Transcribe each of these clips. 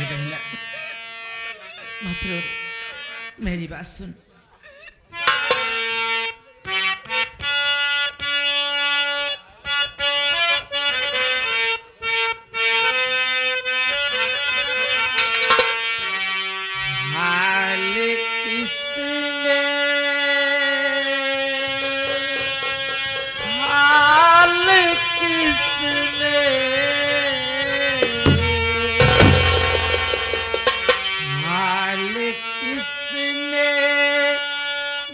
बहना मत रो, मेरी बात सुन। हाल किसने हाल किसने हाल किसने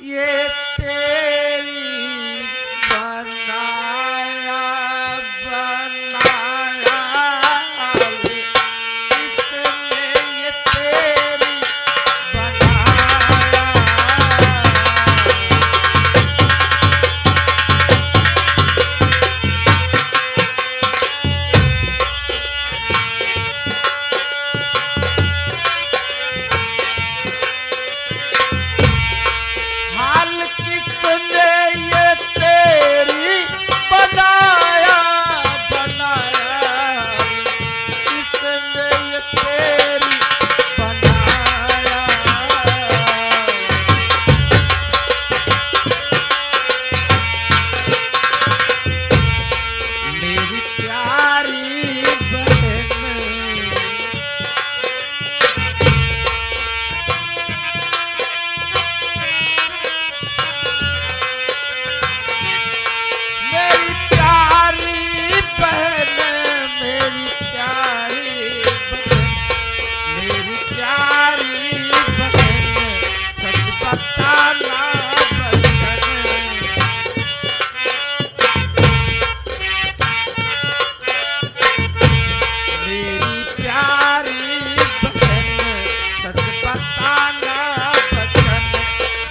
ये तेरी बनाया बनाया हाल किसने ये तेरी बनाया। हाल किसने ये तेरी बनाया बनाया किसने ये तेरी बनाया। मेरी प्यारी बहन मेरी प्यारी बहन मेरी प्यारी बहन मेरी प्यारी बहन सच बताना बचन। मेरी प्यारी बहन सच बताना बचन।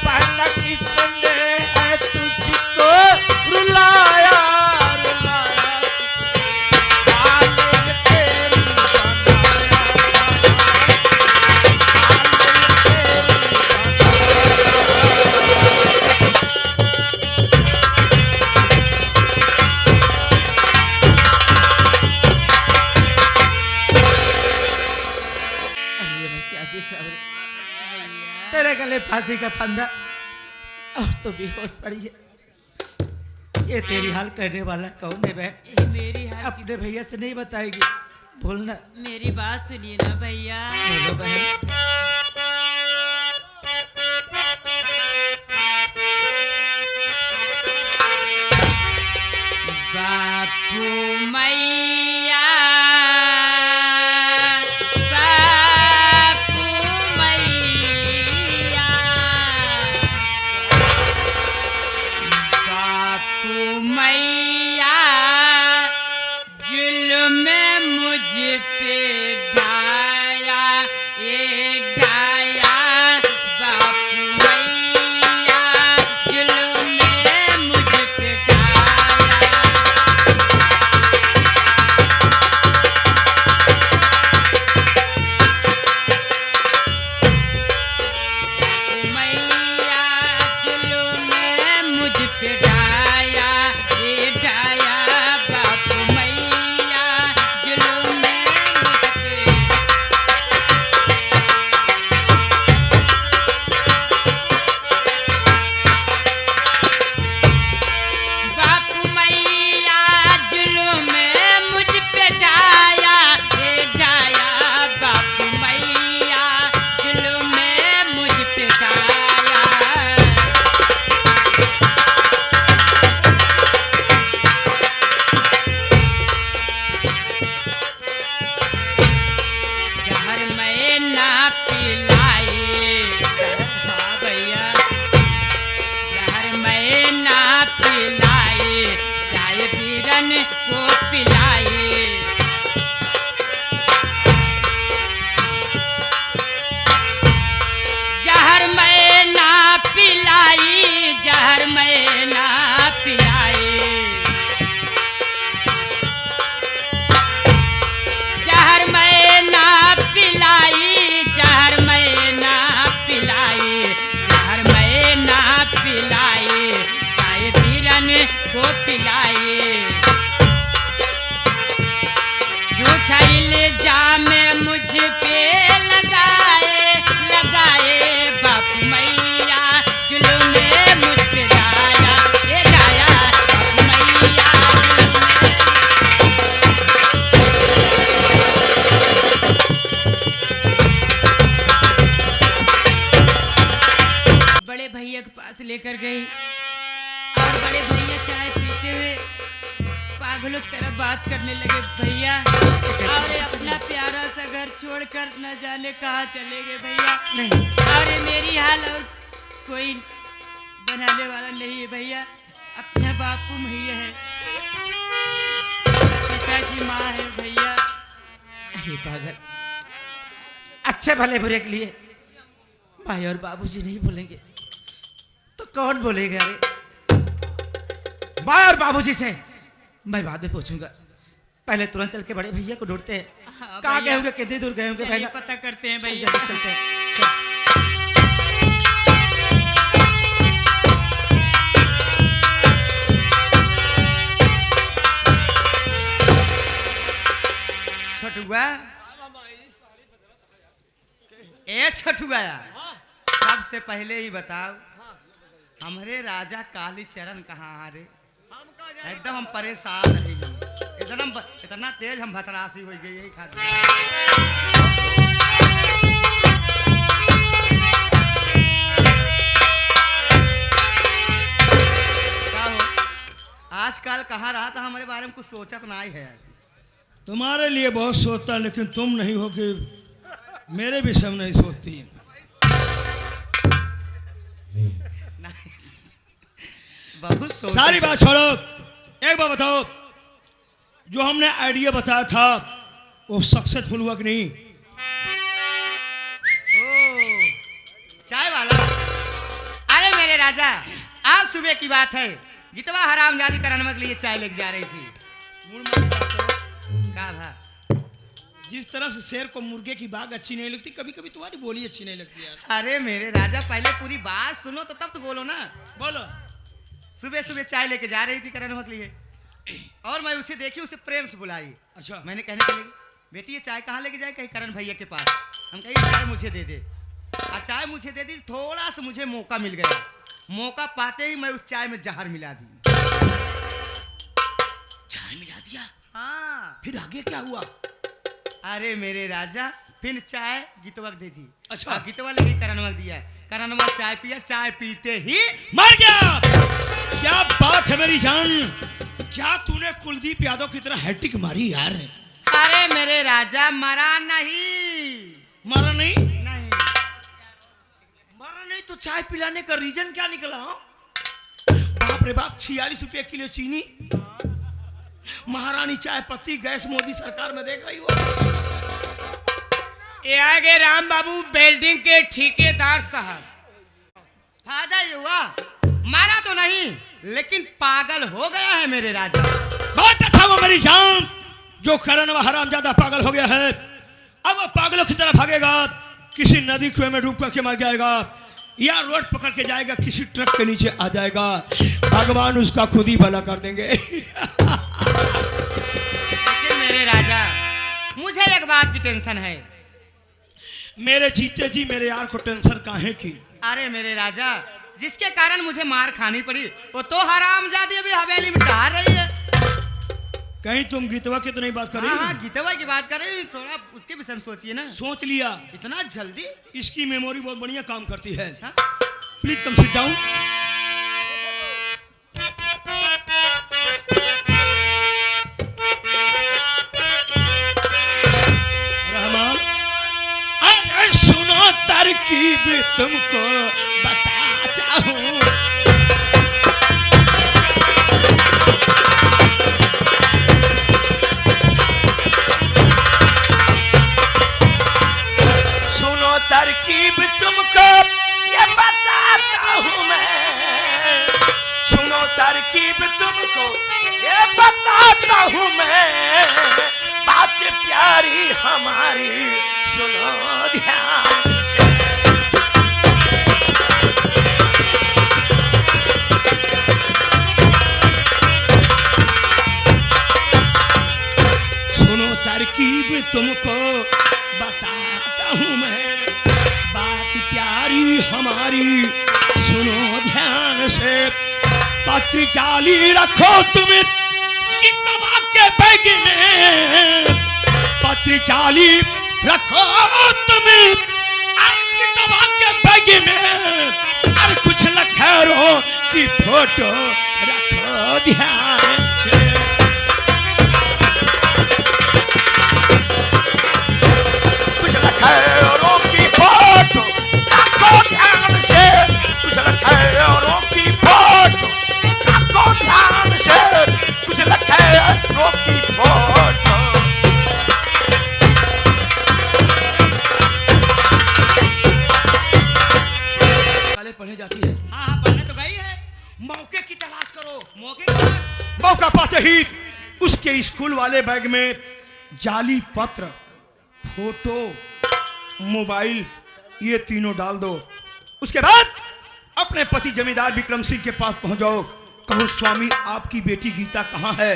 बहन किसने है तुझको रुलाया रुलाया हाल ये तेरी बनाया हाल ये तेरी मैं क्या देख रहा हूँ रे? तेरे गले फांसी का फंदा और तो बेहोश पड़ी है। ये तेरी हाल करने वाला कौन है बहन? ये मेरी हाल अपने भैया से नहीं बताएगी? बोलना। मेरी बात सुनिए ना भैया। बोलो बहन। बापू मैया बापू मैया बापू मैया जुल्म मुझ पे ढाया ये ढाया बापू मैया जुल्म मुझ पे ढाया। मैया जुल्म मुझ पे ढाया ये ढाया बापू मैया जुल्म मुझ पे। बापू मैया जुल्म मुझ पे ढाया ये ढाया बापू मैया जुल्म मुझ पे ढाया। जहर मैं ना पिलाई हाँ भैया जहर मैं ना पिलाई चाय बीरन को पिलाई। जहर मैं ना पिलाई जहर मैं ना पिलाई जहर मैं ना पिलाई जहर के पास लेकर गई और बड़े भैया चाय पीते हुए पागलों की तरह बात करने लगे। भैया और अपना प्यारा सा घर छोड़कर न जाने कहाँ चले गए भैया। नहीं और मेरी हाल और कोई बनाने वाला नहीं है भैया। अपना बापू भैया है, पिताजी माँ है भैया। अरे पागल, अच्छे भले बुरे के लिए भाई और बाबूजी नहीं बोलेंगे तो कौन बोलेगा? अरे भाई और बाबूजी से मैं बाद में पूछूंगा, पहले तुरंत चल के बड़े भैया को ढूंढते हैं। हाँ, कहाँ गए भैया। होंगे, कितनी दूर गए होंगे? चलिए पहले पता करते हैं चल, भैया। जल्दी चलते हैं, चल। छठुआ, ए छठुआ, सबसे पहले ही बताओ हमारे राजा काली चरण कहाँ आ रे? एकदम हम परेशान है, इतना तेज हम भतरासी हो गई यही खातिर। क्या हो आजकल कहाँ रहा था? हमारे बारे में कुछ सोचत नहीं है। तुम्हारे लिए बहुत सोचता, लेकिन तुम नहीं हो कि मेरे भी सब नहीं सोचती। नहीं, बहुत सोचते सारी बात छोड़ो, एक बात बताओ, जो हमने आइडिया बताया था वो सक्सेसफुल हुआ कि नहीं? ओ, चाय वाला। अरे मेरे राजा, आज सुबह की बात है, गीतवा हरामजादी कराने के लिए चाय लेके जा रही थी। का भा? जिस तरह से शेर को मुर्गे की बाग अच्छी नहीं लगती, कभी कभी तुम्हारी बोली अच्छी नहीं लगती यार। अरे मेरे राजा, पहले पूरी बात सुनो तो तब तो बोलो ना। बोलो। सुबह सुबह चाय लेके जा रही थी कराने के लिए, और मैं उसे देखी, उसे प्रेम से बुलाई। अच्छा। मैंने कहने के लगी, बेटी ये चाय कहाँ लेके जाए? कहीं करण भैया के पास। हम कही चाय मुझे दे दे, और चाय मुझे दे दी। थोड़ा सा मुझे मौका मिल गया, मौका पाते ही मैं उस चाय में जहर मिला दी। चाय मिला दिया? हाँ। फिर आगे क्या हुआ? अरे मेरे राजा, फिर चाय गीतवा दे दी। अच्छा। और गीतवा लगी करणवा दिया, करणवा चाय पिया, चाय पीते ही मर गया। क्या बात है मेरी जान, क्या तूने कुलदीप यादव की तरह हैट्रिक मारी यार? अरे मेरे राजा, मरा नहीं। मारा नहीं? नहीं मारा नहीं तो चाय पिलाने का रीजन क्या निकला? बाप रे बाप, 46 रुपये किलो चीनी, महारानी चाय पत्ती, गैस मोदी सरकार में देख रही हो। ये आगे राम बाबू बिल्डिंग के ठेकेदार साहब। फायदा ये हुआ, मारा तो नहीं लेकिन पागल हो गया है मेरे राजा। बात था वो मेरी जान, जो करण व हरामजादा पागल हो गया है, अब वो पागलों की तरह भागेगा, किसी नदी कुएं में डूब करके मर जाएगा, या रोड पकड़ के जाएगा, किसी ट्रक के नीचे आ जाएगा, भगवान उसका खुद ही भला कर देंगे। लेकिन मेरे राजा, मुझे एक बात की टेंशन है। मेरे जीते जी मेरे यार को टेंशन काहे की? अरे मेरे राजा, जिसके कारण मुझे मार खानी पड़ी, वो तो हरामजादी अभी हवेली में टहल रही है। कहीं तुम गीतवा की तो नहीं बात कर रही? हाँ, गीतवा की बात कर रही, थोड़ा उसके विषय में सोचिए ना। सोच लिया। इतना जल्दी? इसकी मेमोरी बहुत बढ़िया काम करती है। अच्छा। Please come sit down. Rahman, अरे सुनो तरकीब तुमको बताता हूँ। तरकीब तुमको ये बताता हूँ मैं, सुनो तरकीब तुमको ये बताता हूँ मैं, बात प्यारी हमारी सुनो ध्यान से। सुनो तरकीब तुमको बताता हूँ मैं, बात प्यारी हमारी सुनो ध्यान से। पत्र जाली रखो तुम किताब के बैग में, पत्र जाली रखो तुम किताब के बैग में, और कुछ लख पैरों की फोटो रखो ध्यान से। कुचल खैरों की फोटो रखो ध्यान से, कुचल खैरों की फोटो रखो ध्यान से, कुचल खैरों की फोटो। पढ़ने जाती है। हाँ हाँ पढ़ने तो गई है। मौके की तलाश करो। मौके की तलाश। मौका पाते ही उसके स्कूल वाले बैग में जाली पत्र, फोटो, मोबाइल, ये तीनों डाल दो। उसके बाद अपने पति जमींदार विक्रम सिंह के पास पहुंच जाओ। कहो स्वामी आपकी बेटी गीता कहाँ है?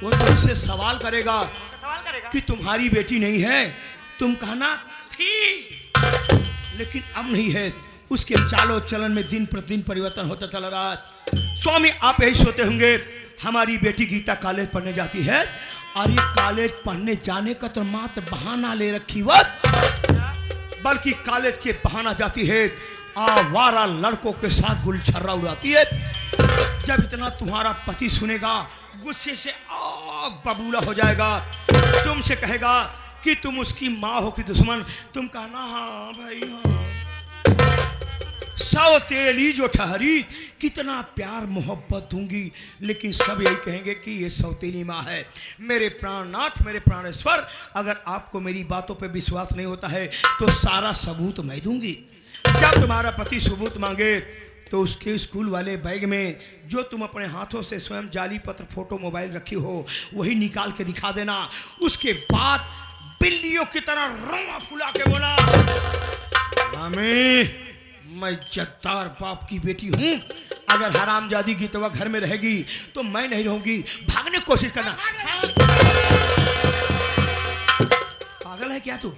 वो तुमसे सवाल करेगा कि तुम्हारी बेटी नहीं है। तुम कहना थी लेकिन अब नहीं है। उसके चालों चलन में दिन प्रतिदिन परिवर्तन होता चला रहा है। स्वामी आप यही सोते होंगे हमारी बेटी गीता कॉलेज पढ़ने जाती है, और ये कॉलेज पढ़ने जाने का तो मात्र बहाना ले रखी वह, बल्कि कॉलेज के बहाना जाती है आवारा लड़कों के साथ गुलछर्रा उड़ाती है। जब इतना तुम्हारा पति सुनेगा गुस्से से आग बबूला हो जाएगा। तुमसे कहेगा कि तुम उसकी माँ हो कि दुश्मन। तुम कहना हाँ भाई हाँ। सौतेली जो ठहरी कितना प्यार मोहब्बत दूंगी, लेकिन सब यही कहेंगे कि ये सौतेली माँ है। मेरे प्राणनाथ, मेरे प्राणेश्वर, अगर आपको मेरी बातों पे विश्वास नहीं होता है तो सारा सबूत मैं दूंगी। जब तुम्हारा पति सबूत मांगे तो उसके स्कूल वाले बैग में जो तुम अपने हाथों से स्वयं जाली पत्र, फोटो, मोबाइल रखी हो वही निकाल के दिखा देना। उसके बाद बिल्लियों की तरह रोआ फुला के बोला मैं जद्दार बाप की बेटी हूं। अगर हरामजादी गीतवा घर में रहेगी तो मैं नहीं रहूंगी। भागने की कोशिश करना। पागल है क्या तू?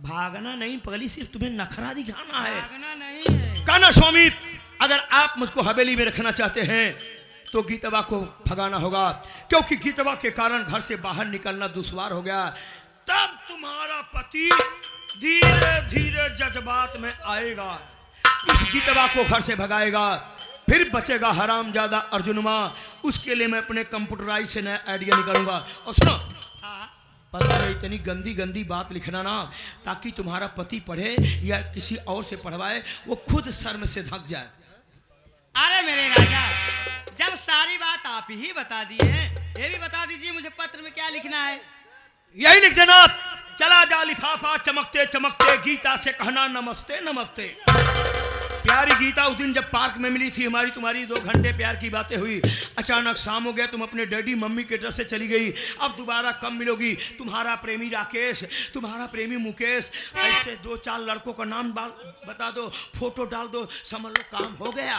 भागना नहीं पगली, सिर्फ तुम्हें नखरा दिखाना है। भागना नहीं है। कहना स्वामी अगर आप मुझको हवेली में रखना चाहते हैं तो गीतवा को भगाना होगा, क्योंकि गीतवा के कारण घर से बाहर निकलना दुश्वार हो गया। तब तुम्हारा पति धीरे धीरे जज्बात में आएगा, उस गीतवा को घर से भगाएगा। फिर बचेगा हरामजादा अर्जुनमा। उसके लिए मैं अपने कंप्यूटराइज से नया आइडिया निकालूंगा। और सुनो, पता नहीं इतनी गंदी गंदी बात लिखना ना, ताकि तुम्हारा पति पढ़े या किसी और से पढ़वाए वो खुद शर्म से धक जाए। अरे मेरे राजा, जब सारी बात आप ही बता दी है, ये भी बता दीजिए मुझे पत्र में क्या लिखना है। यही लिख देना, चला जा लिफाफा चमकते चमकते गीता से कहना नमस्ते नमस्ते। प्यारी गीता उस दिन जब पार्क में मिली थी, हमारी तुम्हारी 2 घंटे प्यार की बातें हुई। अचानक शाम हो गया, तुम अपने डैडी मम्मी के डर से चली गई। अब दोबारा कब मिलोगी? तुम्हारा प्रेमी राकेश, तुम्हारा प्रेमी मुकेश, ऐसे 2-4 लड़कों का नाम बता दो, फोटो डाल दो, समझ लो काम हो गया।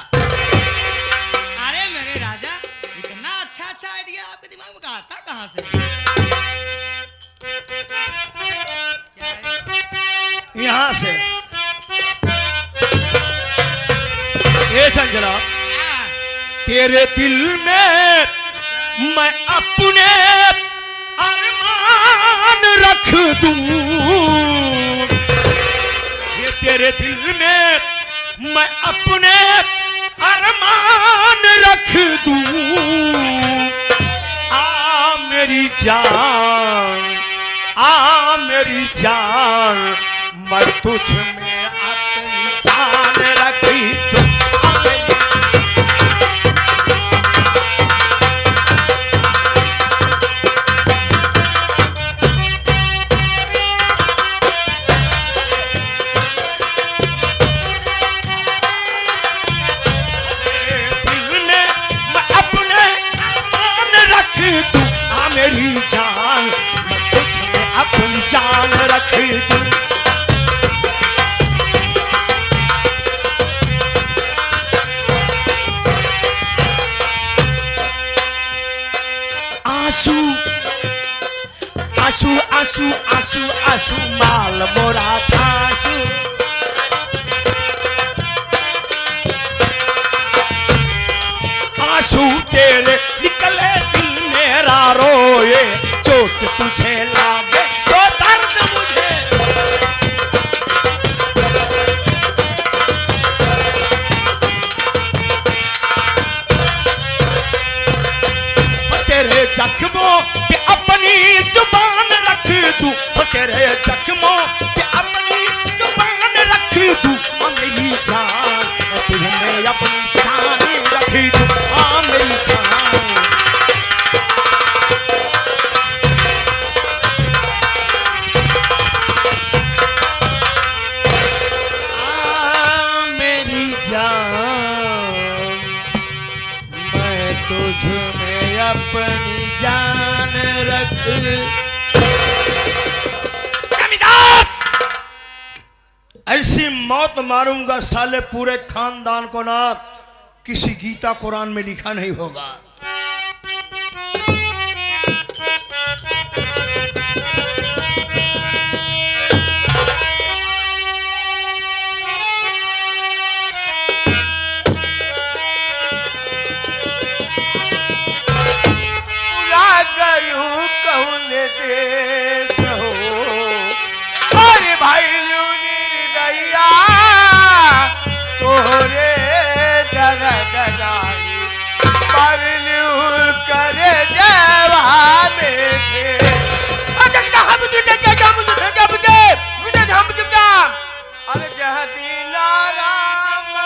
अरे मेरे राजा, इतना अच्छा अच्छा आइडिया आपके दिमाग में आता कहाँ से? यहाँ से ये संजला, तेरे दिल में मैं अपने अरमान रख दूं। ये तेरे दिल में मैं अपने अरमान रख दूं। आ मेरी जान, आ मेरी जान, मैं तुझ में अपनी जान रखी दूं। मेरी जान, मैं तुझमें अपनी जान रख दूं। आंसू आंसू आंसू आंसू आंसू माल मोरा थासू। आंसू तेरे निकले दिल मेरा रोए, चोट तुझे लागे तो दर्द मुझे। अपनी जान रख। जमींदार, ऐसी मौत मारूंगा साले पूरे खानदान को ना, किसी गीता कुरान में लिखा नहीं होगा। कौन देश हो अरे भाई निर्दया तोरे दर दराई पर करे जवा बैठे अरे जहदीला राम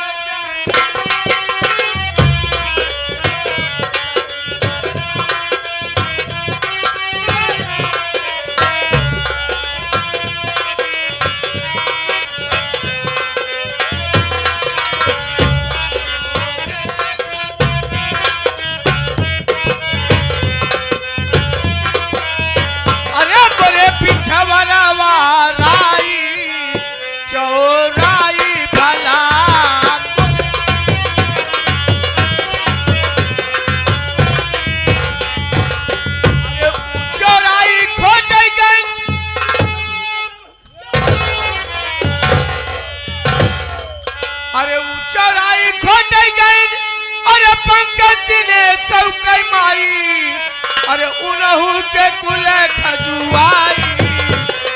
अरे उनहु के कुल खजुआई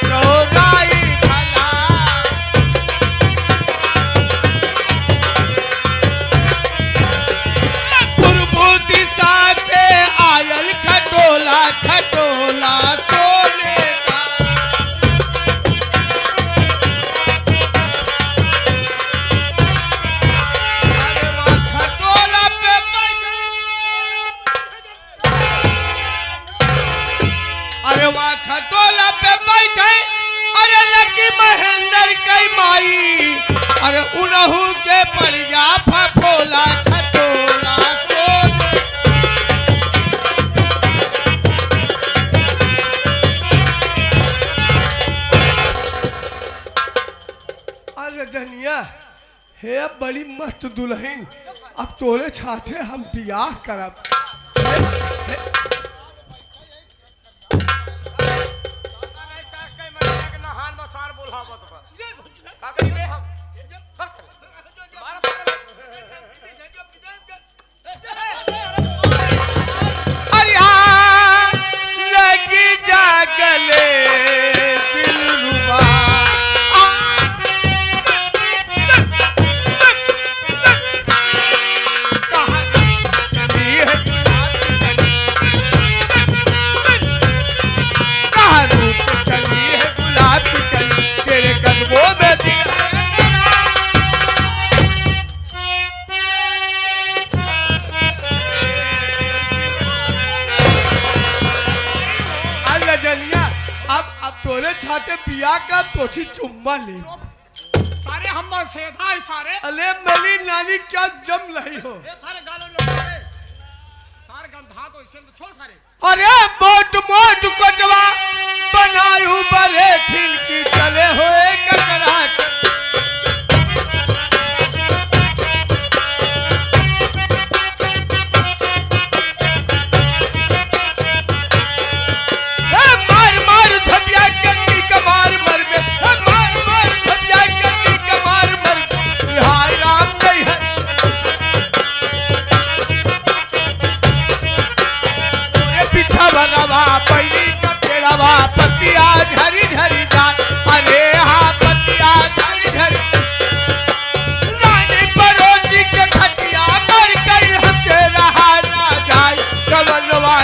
चौराई भला पूर्व दिशा से आयल खटोला खटोला सोने का अरे वहाँ खटोला पे अरे वहाँ खटोला पे बैठे अरे लकी महेंद्र कई माई अरे उनहु के पड़िया फफोला खटोला सोने अरे धनिया हे बड़ी मस्त दुल्हन अब तोरे छाते हम बियाह करब लगी जागले दिल रुबा कहाँ रूप चली है गुलाब की कली तेरे कदमों में दिया जनिया अब तोरे छाते पिया का तोची चुम्मा ले सारे हम सेधा है सारे अले मेरी नानी क्या जम रही हो ये सारे गालों लोग सारे गंधा तो इसे छोड़ सारे अरे मोट मोट कोचवा बनायू बरे ठिलकी चले होए ककरा पतिया झरी झरी जाए अरे हाँ पतिया झरी झरी रानी पड़ोसी के खटिया पर कहीं हमसे रहा ना जाए कमलवा